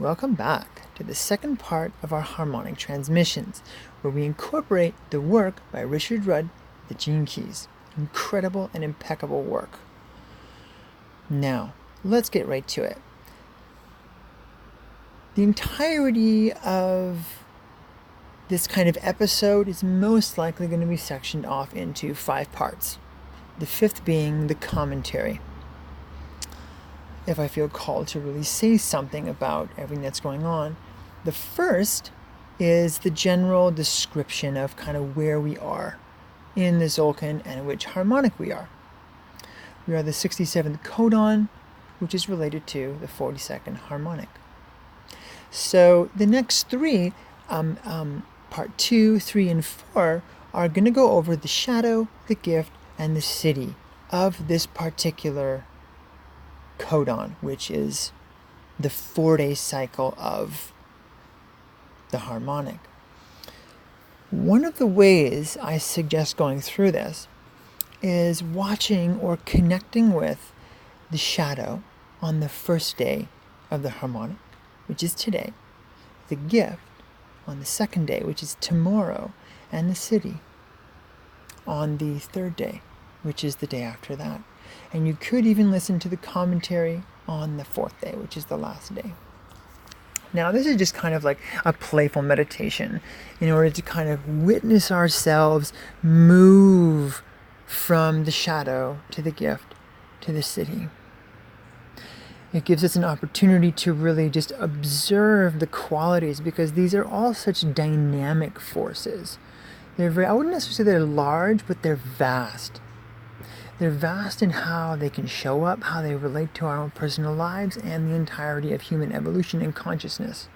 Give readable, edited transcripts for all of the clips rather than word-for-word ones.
Welcome back to the second part of our harmonic transmissions, where we incorporate the work by Richard Rudd, the Gene Keys. Incredible and impeccable work. Now, let's get right to it. The entirety of this kind of episode is most likely going to be sectioned off into 5 parts, the 5th being the commentary. If I feel called to really say something about everything that's going on. The first is the general description of kind of where we are in the Tzolk'in and which harmonic we are. We are the 67th codon, which is related to the 42nd harmonic. So the next 3, part 2, 3, and 4, are going to go over the shadow, the gift, and the city of this particular codon, which is the 4-day cycle of the harmonic. One of the ways I suggest going through this is watching or connecting with the shadow on the first day of the harmonic, which is today, the gift on the second day, which is tomorrow, and the city on the third day, which is the day after that. And you could even listen to the commentary on the 4th day, which is the last day. Now, this is just kind of like a playful meditation in order to kind of witness ourselves move from the shadow to the gift to the city. It gives us an opportunity to really just observe the qualities, because these are all such dynamic forces. I wouldn't necessarily say they're large, but they're vast. They're vast in how they can show up, how they relate to our own personal lives and the entirety of human evolution and consciousness.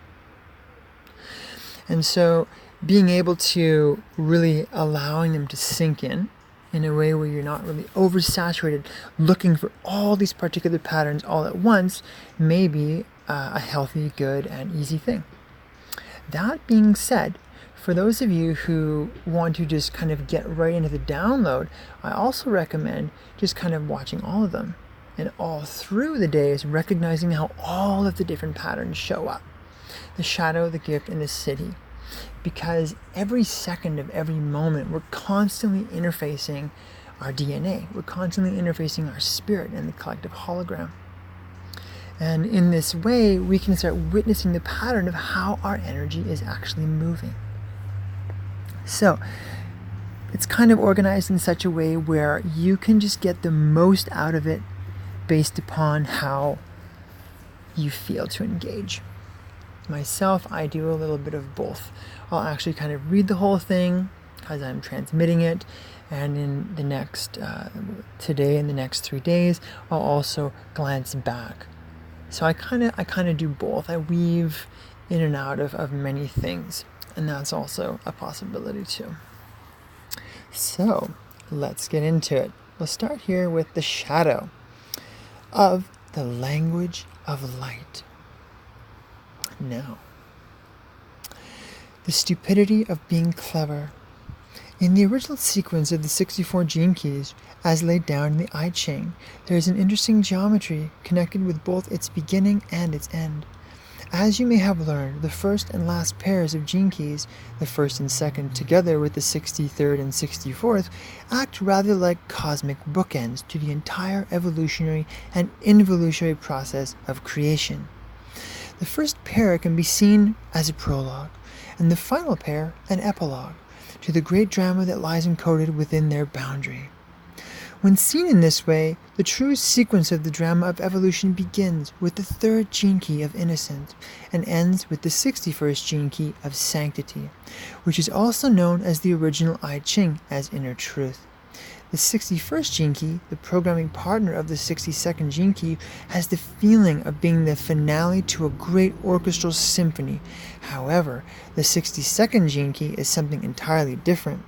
And so being able to really allowing them to sink in a way where you're not really oversaturated, looking for all these particular patterns all at once, may be a healthy, good, and easy thing. That being said, for those of you who want to just kind of get right into the download, I also recommend just kind of watching all of them and all through the days, recognizing how all of the different patterns show up. The shadow, the gift, and the city. Because every second of every moment, we're constantly interfacing our DNA. We're constantly interfacing our spirit and the collective hologram. And in this way, we can start witnessing the pattern of how our energy is actually moving. So it's kind of organized in such a way where you can just get the most out of it based upon how you feel to engage. Myself, I do a little bit of both. I'll actually kind of read the whole thing as I'm transmitting it, and in the next, today and the next 3 days, I'll also glance back. So I kind of do both. I weave in and out of many things. And that's also a possibility too. So let's get into it. We'll start here with the shadow of the language of light. Now, the stupidity of being clever. In the original sequence of the 64 gene keys, as laid down in the I Ching, there is an interesting geometry connected with both its beginning and its end. As you may have learned, the first and last pairs of gene keys, the first and second together with the 63rd and 64th, act rather like cosmic bookends to the entire evolutionary and involutionary process of creation. The first pair can be seen as a prologue, and the final pair an epilogue, to the great drama that lies encoded within their boundary. When seen in this way, the true sequence of the drama of evolution begins with the 3rd gene key of innocence and ends with the 61st gene key of sanctity, which is also known as the original I Ching as inner truth. The 61st gene key, the programming partner of the 62nd gene key, has the feeling of being the finale to a great orchestral symphony. However, the 62nd gene key is something entirely different.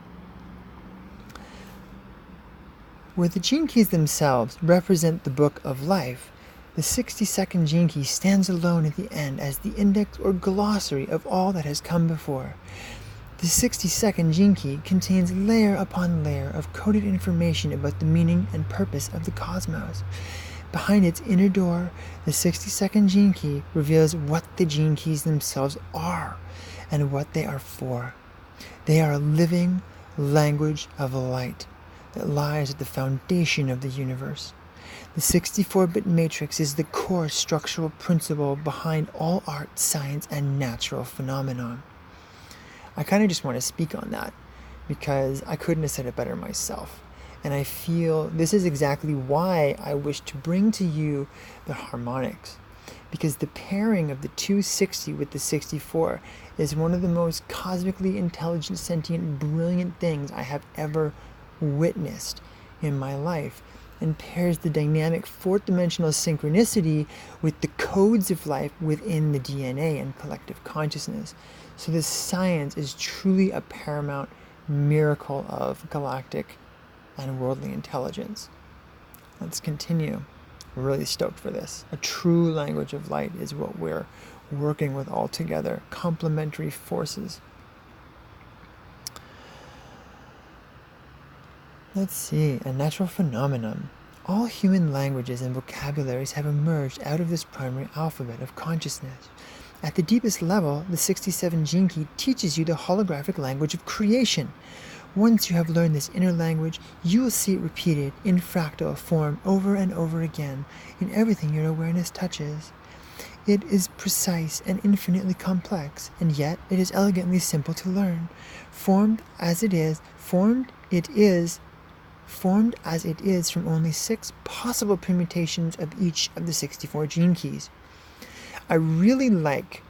Where the gene keys themselves represent the book of life, the 62nd gene key stands alone at the end as the index or glossary of all that has come before. The 62nd gene key contains layer upon layer of coded information about the meaning and purpose of the cosmos. Behind its inner door, the 60-second gene key reveals what the gene keys themselves are and what they are for. They are a living language of light that lies at the foundation of the universe. The 64-bit matrix is the core structural principle behind all art, science, and natural phenomenon. I kind of just want to speak on that because I couldn't have said it better myself. And I feel this is exactly why I wish to bring to you the harmonics. Because the pairing of the 260 with the 64 is one of the most cosmically intelligent, sentient, brilliant things I have ever witnessed in my life, and pairs the dynamic fourth-dimensional synchronicity with the codes of life within the DNA and collective consciousness. So this science is truly a paramount miracle of galactic and worldly intelligence. Let's continue. We're really stoked for this. A true language of light is what we're working with all together. Complementary forces. Let's see. A natural phenomenon. All human languages and vocabularies have emerged out of this primary alphabet of consciousness. At the deepest level, the 67 gene key teaches you the holographic language of creation. Once you have learned this inner language, you will see it repeated in fractal form over and over again in everything your awareness touches. It is precise and infinitely complex, and yet it is elegantly simple to learn. Formed as it is from only 6 possible permutations of each of the 64 gene keys. I really like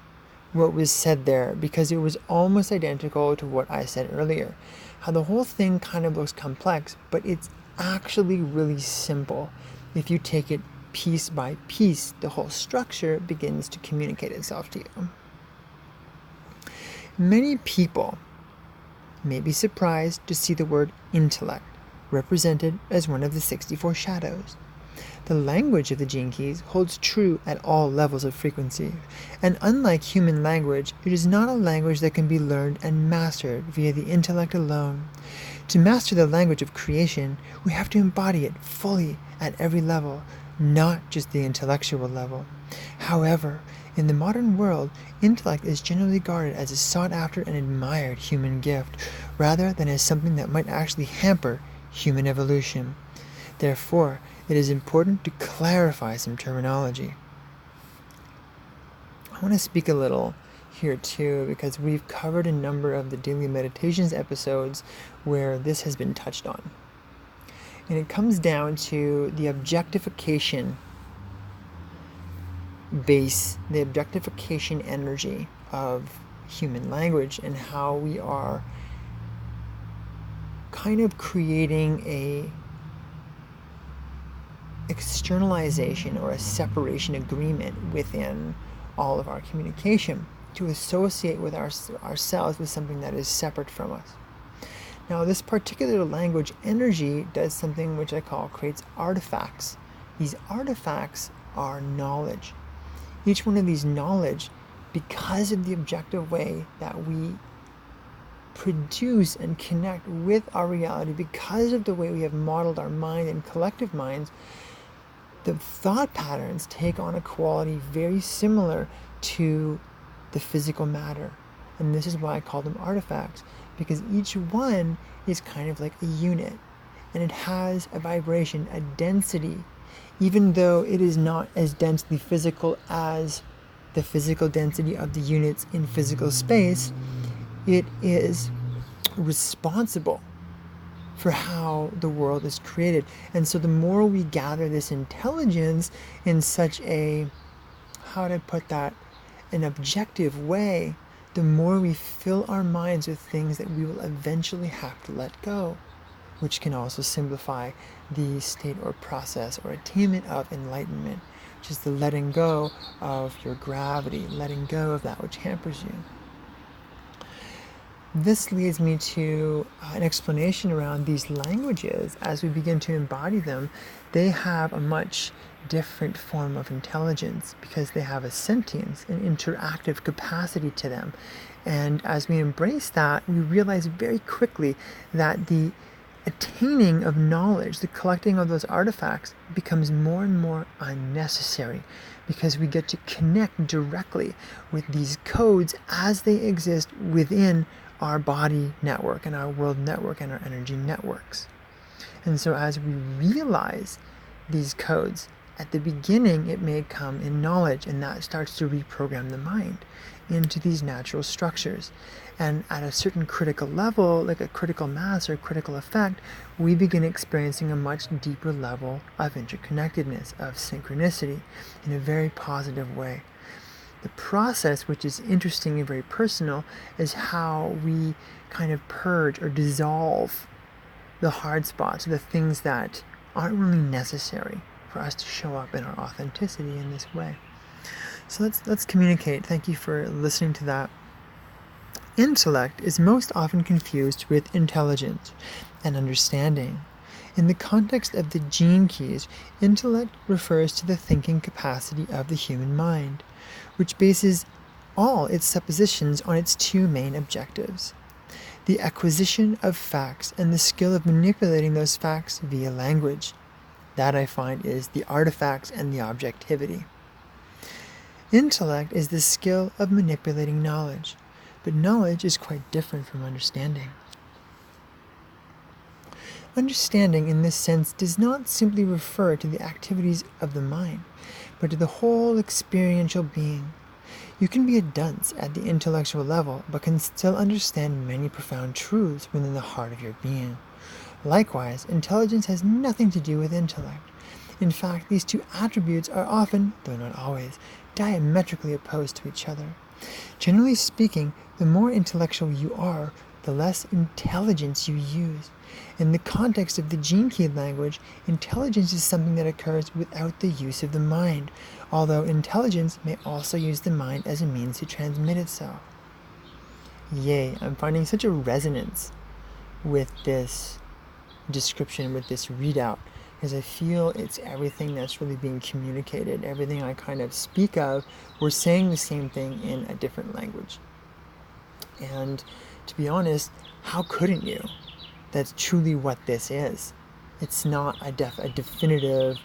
what was said there because it was almost identical to what I said earlier. How the whole thing kind of looks complex, but it's actually really simple. If you take it piece by piece, the whole structure begins to communicate itself to you. Many people may be surprised to see the word intellect represented as one of the 64 shadows. The language of the gene keys holds true at all levels of frequency, and unlike human language, it is not a language that can be learned and mastered via the intellect alone. To master the language of creation, we have to embody it fully at every level, not just the intellectual level. However, in the modern world, intellect is generally regarded as a sought-after and admired human gift, rather than as something that might actually hamper human evolution. Therefore, it is important to clarify some terminology. I want to speak a little here too, because we've covered a number of the daily meditations episodes where this has been touched on. And it comes down to the objectification base, the objectification energy of human language, and how we are kind of creating a externalization or a separation agreement within all of our communication to associate with ourselves with something that is separate from us. Now, this particular language energy does something which I call creates artifacts. These artifacts are knowledge. Each one of these knowledge, because of the objective way that we produce and connect with our reality, because of the way we have modeled our mind and collective minds, the thought patterns take on a quality very similar to the physical matter. And this is why I call them artifacts, because each one is kind of like a unit, and it has a vibration, a density, even though it is not as densely physical as the physical density of the units in physical space. It is responsible for how the world is created. And so the more we gather this intelligence in such a, how to put that, an objective way, the more we fill our minds with things that we will eventually have to let go, which can also simplify the state or process or attainment of enlightenment, which is the letting go of your gravity, letting go of that which hampers you. This leads me to an explanation around these languages. As we begin to embody them, they have a much different form of intelligence because they have a sentience, an interactive capacity to them. And as we embrace that, we realize very quickly that the attaining of knowledge, the collecting of those artifacts, becomes more and more unnecessary because we get to connect directly with these codes as they exist within our body network and our world network and our energy networks. And so as we realize these codes, at the beginning it may come in knowledge, and that starts to reprogram the mind into these natural structures. And at a certain critical level, like a critical mass or critical effect, we begin experiencing a much deeper level of interconnectedness, of synchronicity, in a very positive way. The process, which is interesting and very personal, is how we kind of purge or dissolve the hard spots, the things that aren't really necessary for us to show up in our authenticity in this way. So let's communicate. Thank you for listening to that. Intellect is most often confused with intelligence and understanding. In the context of the gene keys, intellect refers to the thinking capacity of the human mind, which bases all its suppositions on its two main objectives: the acquisition of facts and the skill of manipulating those facts via language. That, I find, is the artifacts and the objectivity. Intellect is the skill of manipulating knowledge, but knowledge is quite different from understanding. Understanding in this sense does not simply refer to the activities of the mind, but to the whole experiential being. You can be a dunce at the intellectual level, but can still understand many profound truths within the heart of your being. Likewise, intelligence has nothing to do with intellect. In fact, these two attributes are often, though not always, diametrically opposed to each other. Generally speaking, the more intellectual you are, the less intelligence you use. In the context of the gene key language, intelligence is something that occurs without the use of the mind, although intelligence may also use the mind as a means to transmit itself. Yay, I'm finding such a resonance with this description, with this readout, because I feel it's everything that's really being communicated. Everything I kind of speak of, we're saying the same thing in a different language. And to be honest, how couldn't you? That's truly what this is. It's not a definitive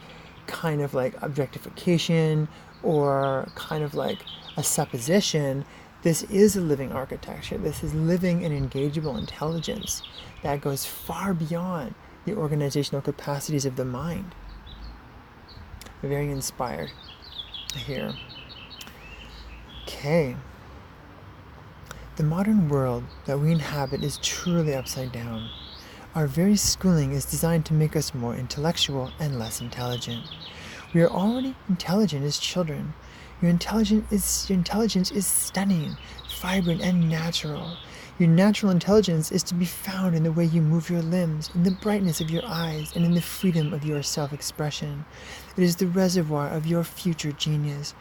kind of like objectification or kind of like a supposition. This is a living architecture. This is living and engageable intelligence that goes far beyond the organizational capacities of the mind. Very inspired here. Okay. The modern world that we inhabit is truly upside down. Our very schooling is designed to make us more intellectual and less intelligent. We are already intelligent as children. Your intelligence is stunning, vibrant, and natural. Your natural intelligence is to be found in the way you move your limbs, in the brightness of your eyes, and in the freedom of your self-expression. It is the reservoir of your future genius.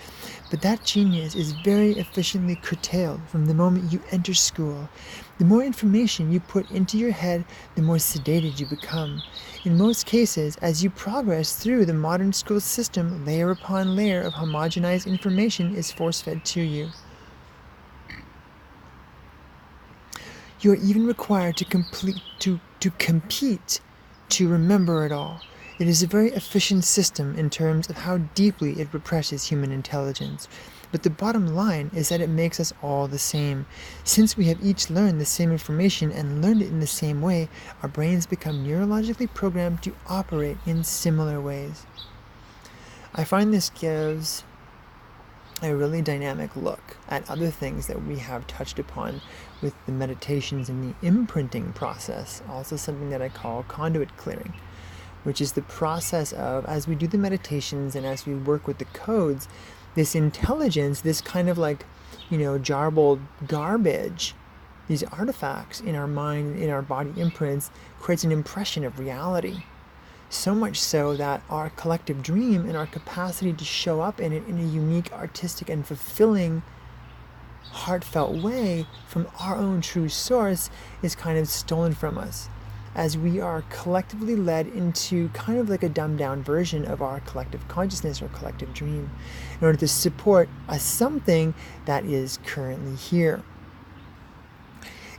But that genius is very efficiently curtailed from the moment you enter school. The more information you put into your head, the more sedated you become. In most cases, as you progress through the modern school system, layer upon layer of homogenized information is force-fed to you. You are even required to compete to remember it all. It is a very efficient system in terms of how deeply it represses human intelligence. But the bottom line is that it makes us all the same. Since we have each learned the same information and learned it in the same way, our brains become neurologically programmed to operate in similar ways. I find this gives a really dynamic look at other things that we have touched upon with the meditations and the imprinting process, also something that I call conduit clearing, which is the process of, as we do the meditations and as we work with the codes, this intelligence, this kind of like, jarbled garbage, these artifacts in our mind, in our body imprints, creates an impression of reality. So much so that our collective dream and our capacity to show up in it in a unique, artistic, and fulfilling, heartfelt way from our own true source is kind of stolen from us, as we are collectively led into kind of like a dumbed down version of our collective consciousness or collective dream in order to support a something that is currently here.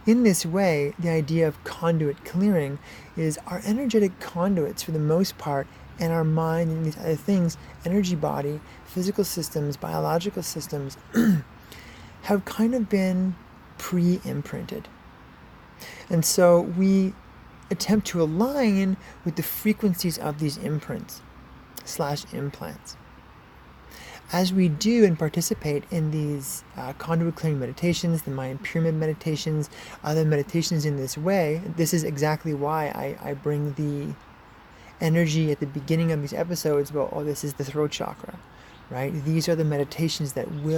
In this way, the idea of conduit clearing is our energetic conduits, for the most part, and our mind and these other things, energy body, physical systems, biological systems, have kind of been pre-imprinted. And so we attempt to align with the frequencies of these imprints / implants. As we do and participate in these conduit clearing meditations, the mind pyramid meditations, other meditations in this way, this is exactly why I bring the energy at the beginning of these episodes about, oh, this is the throat chakra, right? These are the meditations that we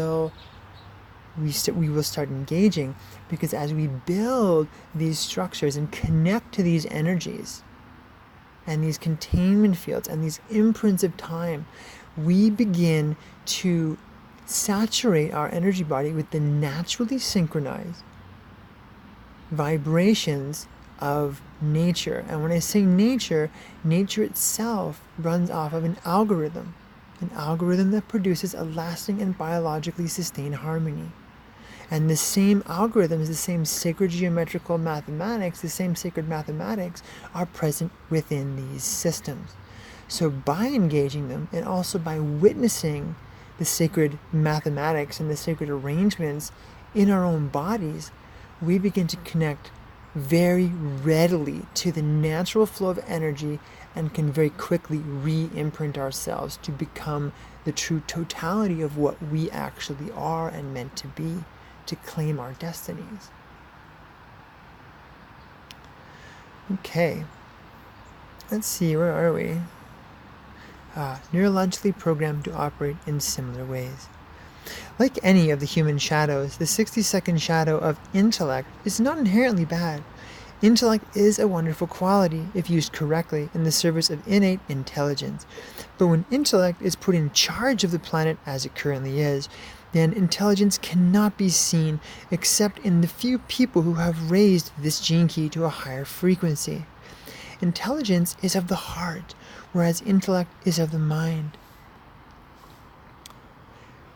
will start engaging, because as we build these structures and connect to these energies and these containment fields and these imprints of time, we begin to saturate our energy body with the naturally synchronized vibrations of nature. And when I say nature, nature itself runs off of an algorithm that produces a lasting and biologically sustained harmony. And the same algorithms, the same sacred geometrical mathematics, the same sacred mathematics are present within these systems. So by engaging them, and also by witnessing the sacred mathematics and the sacred arrangements in our own bodies, we begin to connect very readily to the natural flow of energy and can very quickly re-imprint ourselves to become the true totality of what we actually are and meant to be, to claim our destinies. Okay, let's see, where are we? Neurologically programmed to operate in similar ways. Like any of the human shadows, the 60-second shadow of intellect is not inherently bad. Intellect is a wonderful quality if used correctly in the service of innate intelligence. But when intellect is put in charge of the planet as it currently is, then intelligence cannot be seen except in the few people who have raised this gene key to a higher frequency. Intelligence is of the heart, whereas intellect is of the mind.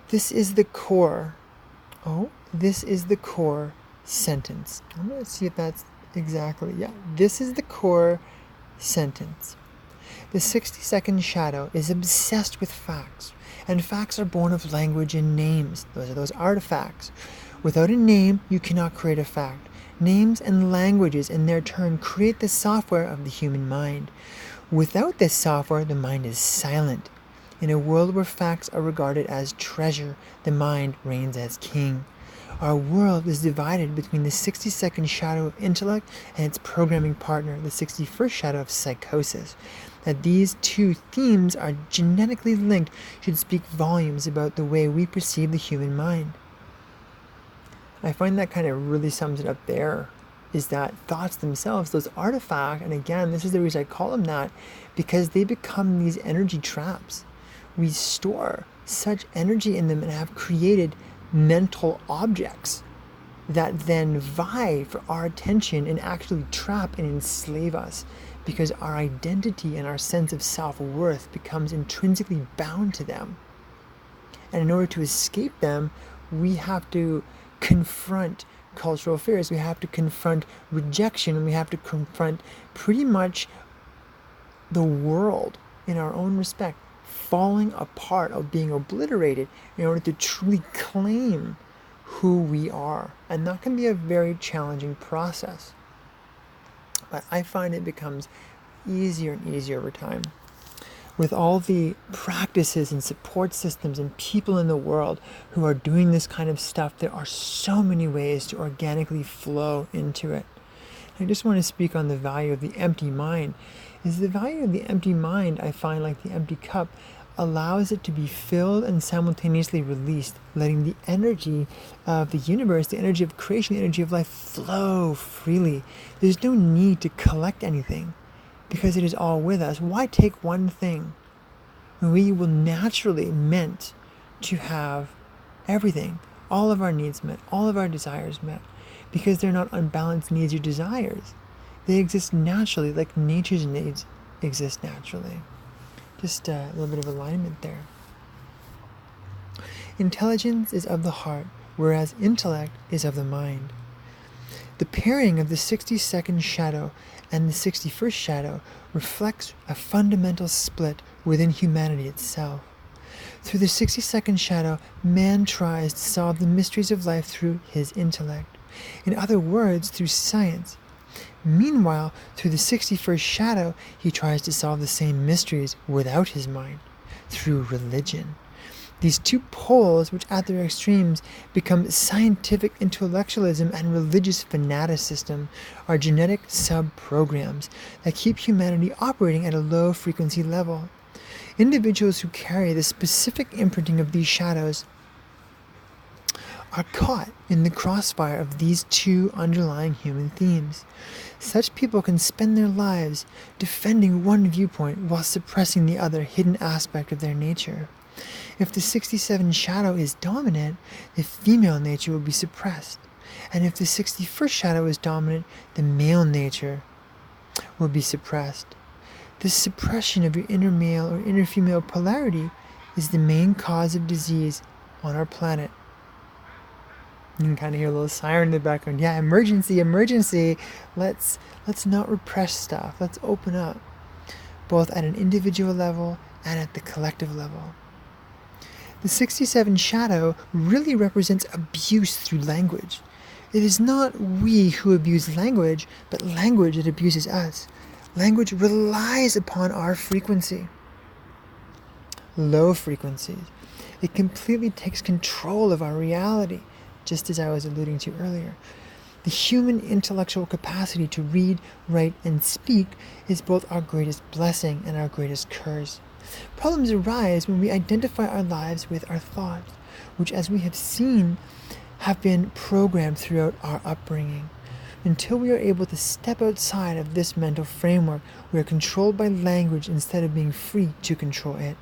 This is the core. This is the core sentence. I'm going to see if that's exactly. Yeah, this is the core sentence. The 60-second shadow is obsessed with facts, and facts are born of language and names. Those are those artifacts. Without a name, you cannot create a fact. Names and languages, in their turn, create the software of the human mind. Without this software, the mind is silent. In a world where facts are regarded as treasure, the mind reigns as king. Our world is divided between the 60-second shadow of intellect and its programming partner, the 61st shadow of psychosis. That these two themes are genetically linked should speak volumes about the way we perceive the human mind. I find that kind of really sums it up there, is that thoughts themselves, those artifacts, and again, this is the reason I call them that, because they become these energy traps. We store such energy in them and have created mental objects that then vie for our attention and actually trap and enslave us, because our identity and our sense of self-worth becomes intrinsically bound to them. And in order to escape them, we have to confront cultural fears, we have to confront rejection, and we have to confront pretty much the world in our own respect, falling apart, of being obliterated, in order to truly claim who we are. And that can be a very challenging process. But I find it becomes easier and easier over time. With all the practices and support systems and people in the world who are doing this kind of stuff, there are so many ways to organically flow into it. I just want to speak on the value of the empty mind. Is the value of the empty mind, I find, like the empty cup, allows it to be filled and simultaneously released, letting the energy of the universe, the energy of creation, the energy of life flow freely. There's no need to collect anything, because it is all with us. Why take one thing? We will naturally meant to have everything, all of our needs met, all of our desires met, because they're not unbalanced needs or desires. They exist naturally, like nature's needs exist naturally. Just a little bit of alignment there. Intelligence is of the heart, whereas intellect is of the mind. The pairing of the 62nd shadow and the 61st shadow reflects a fundamental split within humanity itself. Through the 62nd shadow, man tries to solve the mysteries of life through his intellect. In other words, through science. Meanwhile, through the 61st shadow, he tries to solve the same mysteries without his mind, through religion. These two poles, which at their extremes become scientific intellectualism and religious fanaticism, are genetic sub-programs that keep humanity operating at a low frequency level. Individuals who carry the specific imprinting of these shadows are caught in the crossfire of these two underlying human themes. Such people can spend their lives defending one viewpoint while suppressing the other hidden aspect of their nature. If the 67 shadow is dominant, the female nature will be suppressed. And if the 61st shadow is dominant, the male nature will be suppressed. This suppression of your inner male or inner female polarity is the main cause of disease on our planet. You can kind of hear a little siren in the background. Yeah, emergency, emergency. Let's not repress stuff. Let's open up, both at an individual level and at the collective level. The 67 shadow really represents abuse through language. It is not we who abuse language, but language that abuses us. Language relies upon our frequency. Low frequencies. It completely takes control of our reality, just as I was alluding to earlier. The human intellectual capacity to read, write, and speak is both our greatest blessing and our greatest curse. Problems arise when we identify our lives with our thoughts, which, as we have seen, have been programmed throughout our upbringing. Until we are able to step outside of this mental framework, we are controlled by language instead of being free to control it.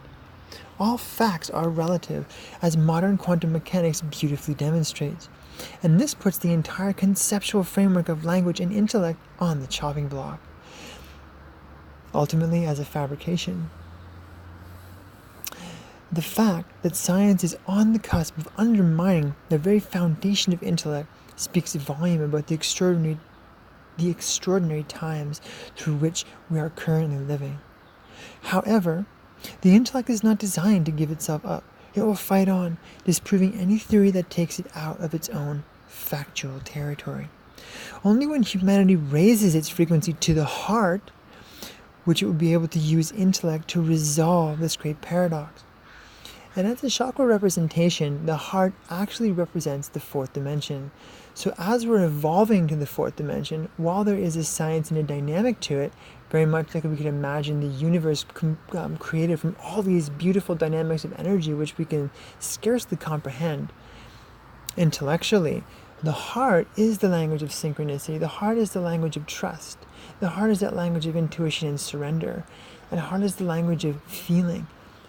All facts are relative, as modern quantum mechanics beautifully demonstrates, and this puts the entire conceptual framework of language and intellect on the chopping block, ultimately as a fabrication. The fact that science is on the cusp of undermining the very foundation of intellect speaks volume about the extraordinary times through which we are currently living. However, the intellect is not designed to give itself up. It will fight on, disproving any theory that takes it out of its own factual territory. Only when humanity raises its frequency to the heart, which it will be able to use intellect to resolve this great paradox. And as a chakra representation, the heart actually represents the fourth dimension. So as we're evolving to the fourth dimension, while there is a science and a dynamic to it, very much like we could imagine the universe created from all these beautiful dynamics of energy which we can scarcely comprehend intellectually, the heart is the language of synchronicity. The heart is the language of trust. The heart is that language of intuition and surrender. And the heart is the language of feeling.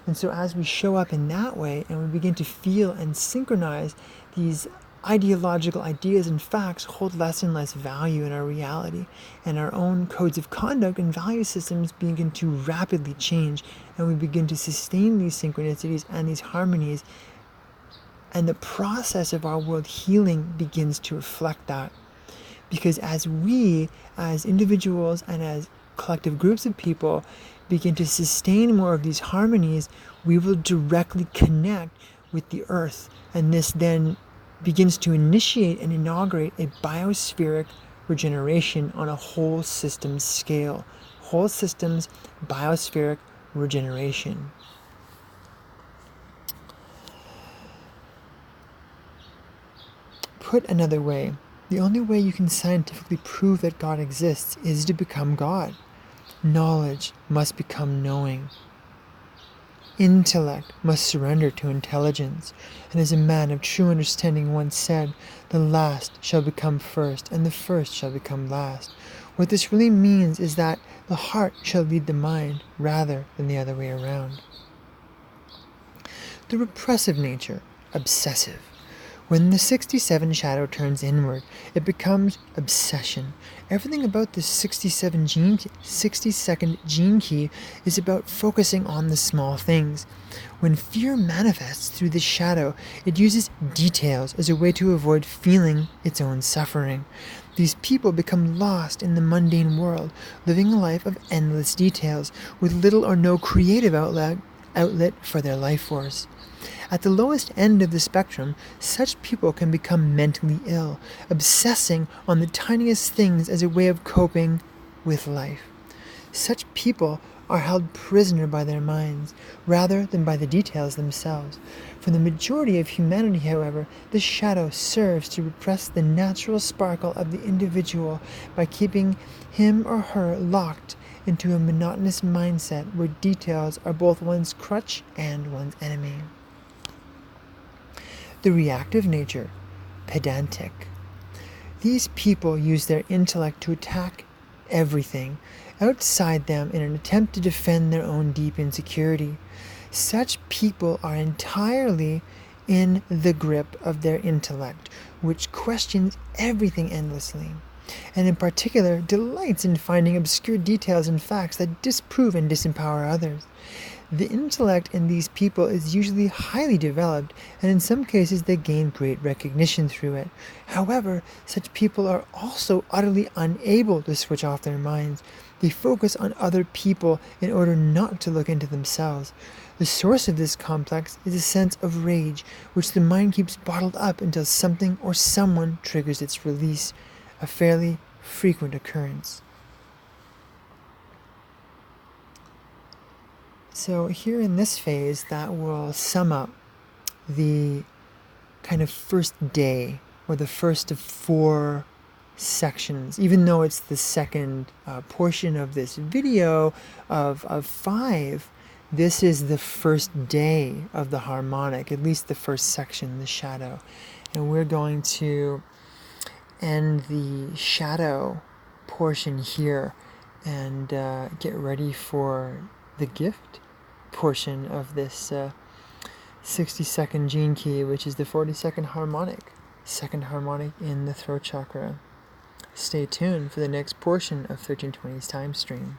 And so as we show up in that way and we begin to feel and synchronize, these ideological ideas and facts hold less and less value in our reality, and our own codes of conduct and value systems begin to rapidly change, and we begin to sustain these synchronicities and these harmonies, and the process of our world healing begins to reflect that. Because as we, as individuals and as collective groups of people, begin to sustain more of these harmonies, we will directly connect with the earth, and this then begins to initiate and inaugurate a biospheric regeneration on a whole systems scale. Whole systems biospheric regeneration. Put another way, the only way you can scientifically prove that God exists is to become God. Knowledge must become knowing. Intellect must surrender to intelligence, and as a man of true understanding once said, the last shall become first, and the first shall become last. What this really means is that the heart shall lead the mind, rather than the other way around. The repressive nature, obsessive. When the 67 shadow turns inward, it becomes obsession. Everything about the 62nd gene key is about focusing on the small things. When fear manifests through the shadow, it uses details as a way to avoid feeling its own suffering. These people become lost in the mundane world, living a life of endless details, with little or no creative outlet for their life force. At the lowest end of the spectrum, such people can become mentally ill, obsessing on the tiniest things as a way of coping with life. Such people are held prisoner by their minds, rather than by the details themselves. For the majority of humanity, however, this shadow serves to repress the natural sparkle of the individual by keeping him or her locked into a monotonous mindset where details are both one's crutch and one's enemy. The reactive nature, pedantic. These people use their intellect to attack everything outside them in an attempt to defend their own deep insecurity. Such people are entirely in the grip of their intellect, which questions everything endlessly, and in particular delights in finding obscure details and facts that disprove and disempower others. The intellect in these people is usually highly developed, and in some cases they gain great recognition through it. However, such people are also utterly unable to switch off their minds. They focus on other people in order not to look into themselves. The source of this complex is a sense of rage, which the mind keeps bottled up until something or someone triggers its release, a fairly frequent occurrence. So here in this phase, that will sum up the kind of first day, or the first of 4 sections, even though it's the second portion of this video of 5. This is the first day of the harmonic, at least the first section, the shadow. And we're going to end the shadow portion here and get ready for the gift portion of this 60-second gene key, which is the 42nd harmonic, second harmonic in the throat chakra. Stay tuned for the next portion of 1320's time stream.